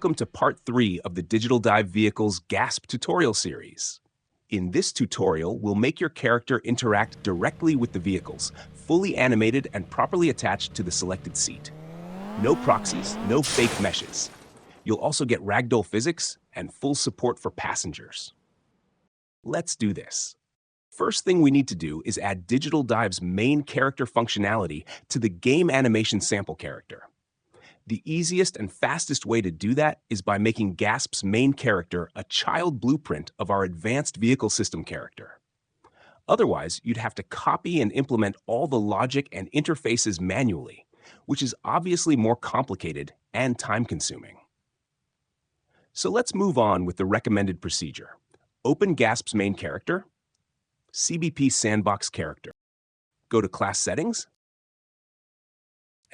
Welcome to part 3 of the Digital Dive Vehicles GASP tutorial series. In this tutorial, we'll make your character interact directly with the vehicles, fully animated and properly attached to the selected seat. No proxies, no fake meshes. You'll also get ragdoll physics and full support for passengers. Let's do this. First thing we need to do is add Digital Dive's main character functionality to the game animation sample character. The easiest and fastest way to do that is by making GASP's main character a child blueprint of our advanced vehicle system character. Otherwise, you'd have to copy and implement all the logic and interfaces manually, which is obviously more complicated and time-consuming. So let's move on with the recommended procedure. Open GASP's main character, CBP Sandbox Character. Go to Class Settings,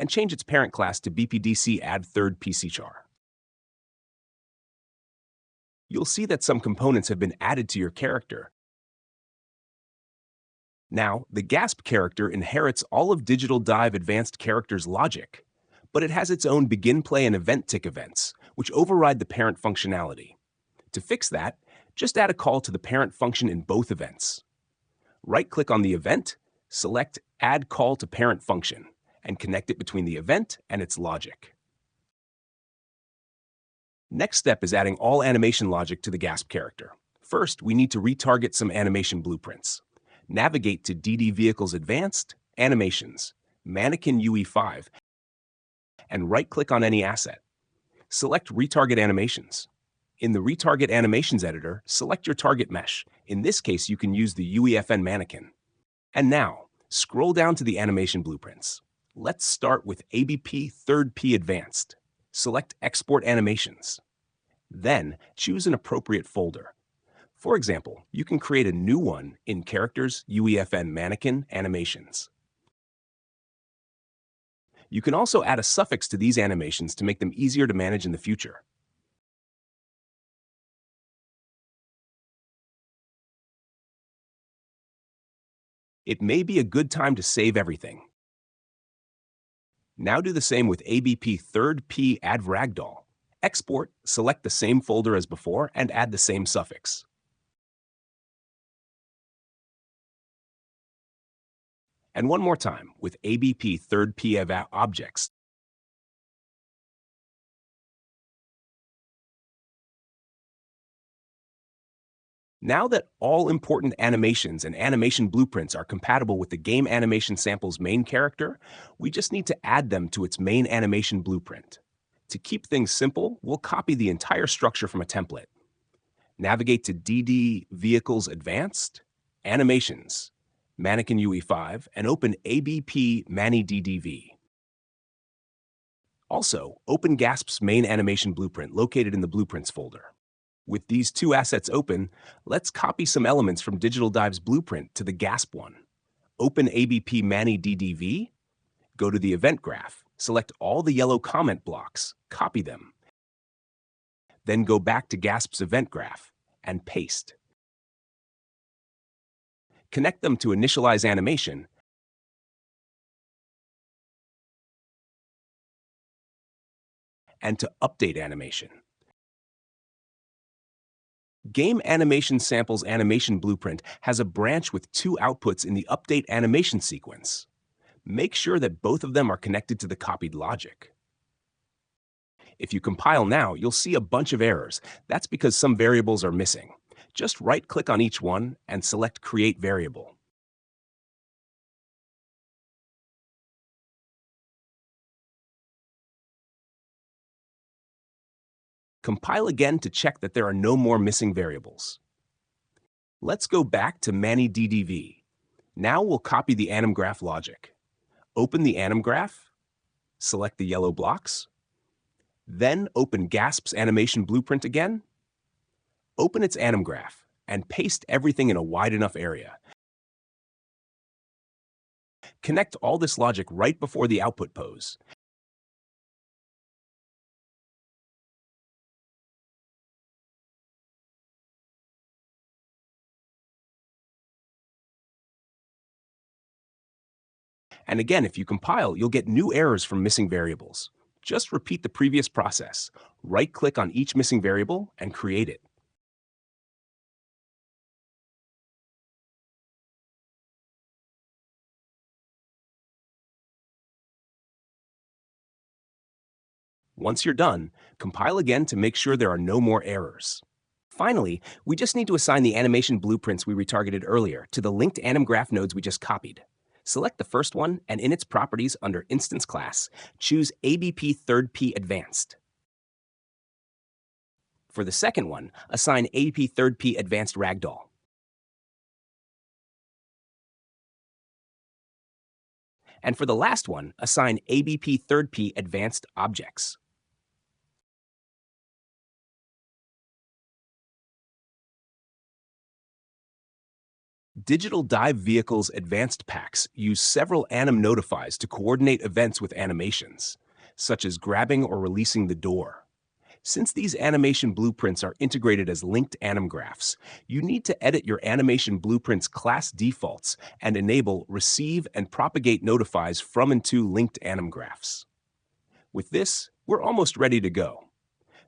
and change its parent class to BPDC Add Third PCChar. You'll see that some components have been added to your character. Now, the GASP character inherits all of Digital Dive Advanced Character's logic, but it has its own begin play and event tick events, which override the parent functionality. To fix that, just add a call to the parent function in both events. Right-click on the event, select Add Call to Parent Function, and connect it between the event and its logic. Next step is adding all animation logic to the GASP character. First, we need to retarget some animation blueprints. Navigate to DD Vehicles Advanced, Animations, Mannequin UE5, and right-click on any asset. Select Retarget Animations. In the Retarget Animations editor, select your target mesh. In this case, you can use the UEFN mannequin. And now, scroll down to the animation blueprints. Let's start with ABP 3rd P Advanced. Select Export Animations. Then, choose an appropriate folder. For example, you can create a new one in Characters UEFN Mannequin Animations. You can also add a suffix to these animations to make them easier to manage in the future. It may be a good time to save everything. Now do the same with ABP 3rd P Add Ragdoll. Export, select the same folder as before, and add the same suffix. And one more time with ABP 3rd P Objects. Now that all important animations and animation blueprints are compatible with the game animation sample's main character, we just need to add them to its main animation blueprint. To keep things simple, we'll copy the entire structure from a template. Navigate to DD Vehicles Advanced, Animations, Mannequin UE5, and open ABP Mani DDV. Also, open GASP's main animation blueprint located in the Blueprints folder. With these two assets open, let's copy some elements from Digital Dive's blueprint to the GASP one. Open ABP Mani DDV, go to the event graph, select all the yellow comment blocks, copy them. Then go back to GASP's event graph and paste. Connect them to initialize animation and to update animation. Game Animation Sample's animation blueprint has a branch with two outputs in the update animation sequence. Make sure that both of them are connected to the copied logic. If you compile now, you'll see a bunch of errors. That's because some variables are missing. Just right-click on each one and select Create Variable. Compile again to check that there are no more missing variables. Let's go back to Mani DDV. Now we'll copy the Anim graph logic. Open the Anim graph, select the yellow blocks, then open GASP's animation blueprint again, open its Anim graph, and paste everything in a wide enough area. Connect all this logic right before the output pose. And again, if you compile, you'll get new errors from missing variables. Just repeat the previous process. Right-click on each missing variable and create it. Once you're done, compile again to make sure there are no more errors. Finally, we just need to assign the animation blueprints we retargeted earlier to the linked Anim graph nodes we just copied. Select the first one, and in its properties under Instance Class, choose ABP 3rd Advanced. For the second one, assign ABP 3rd Advanced Ragdoll. And for the last one, assign ABP 3rd Advanced Objects. Digital Dive Vehicles Advanced Packs use several Anim notifies to coordinate events with animations, such as grabbing or releasing the door. Since these animation blueprints are integrated as linked Anim graphs, you need to edit your animation blueprint's class defaults and enable Receive and Propagate notifies from and to linked Anim graphs. With this, we're almost ready to go.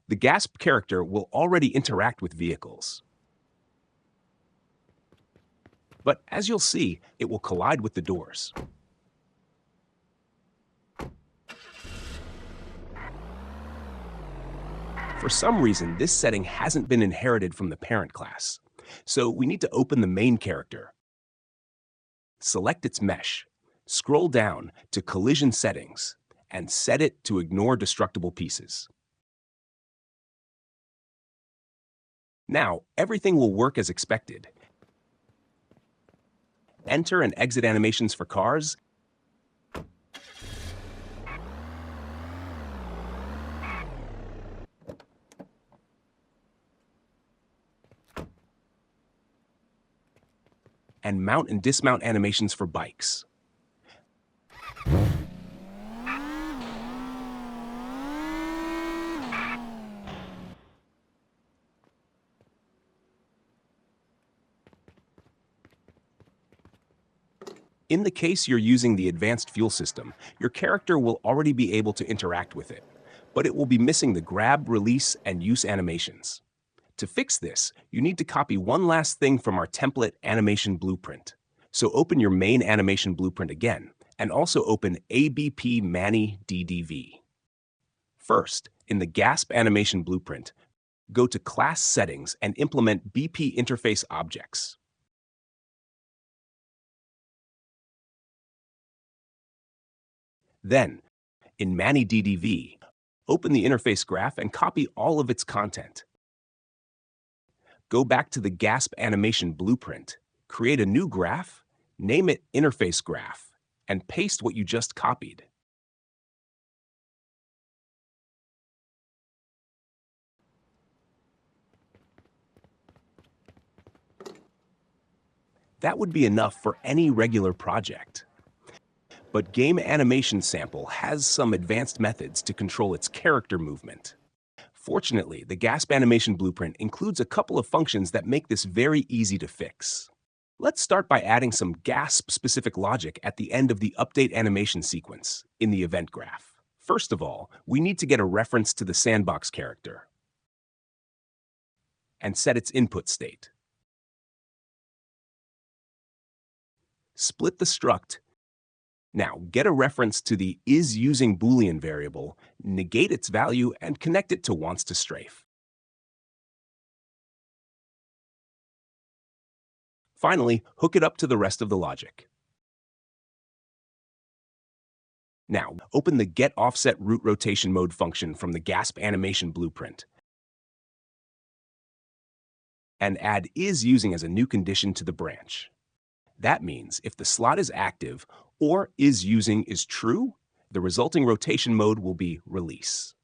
The GASP character will already interact with vehicles. But as you'll see, it will collide with the doors. For some reason, this setting hasn't been inherited from the parent class. So we need to open the main character. Select its mesh, scroll down to Collision Settings, and set it to ignore destructible pieces. Now, everything will work as expected. Enter and exit animations for cars, and mount and dismount animations for bikes. In the case you're using the advanced fuel system, your character will already be able to interact with it, but it will be missing the grab, release, and use animations. To fix this, you need to copy one last thing from our template animation blueprint. So open your main animation blueprint again, and also open ABP Mani DDV. First, in the GASP animation blueprint, go to Class Settings and implement BP Interface Objects. Then, in Mani DDV, open the interface graph and copy all of its content. Go back to the GASP animation blueprint, create a new graph, name it Interface Graph, and paste what you just copied. That would be enough for any regular project. But Game Animation Sample has some advanced methods to control its character movement. Fortunately, the GASP animation blueprint includes a couple of functions that make this very easy to fix. Let's start by adding some GASP-specific logic at the end of the update animation sequence in the event graph. First of all, we need to get a reference to the sandbox character and set its input state. Split the struct. Now, get a reference to the isUsing Boolean variable, negate its value, and connect it to wants to strafe. Finally, hook it up to the rest of the logic. Now, open the getOffsetRootRotationMode function from the GASP animation blueprint and add isUsing as a new condition to the branch. That means if the slot is active or isUsing is true, the resulting rotation mode will be release.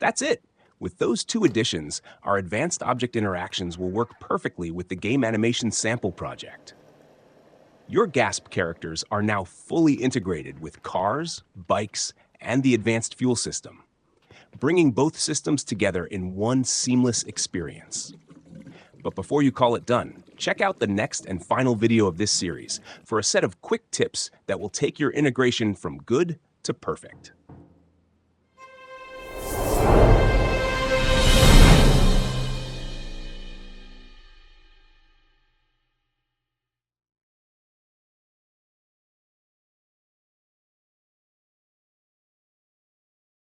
That's it. With those two additions, our advanced object interactions will work perfectly with the Game Animation Sample project. Your GASP characters are now fully integrated with cars, bikes, and the advanced fuel system, bringing both systems together in one seamless experience. But before you call it done, check out the next and final video of this series for a set of quick tips that will take your integration from good to perfect.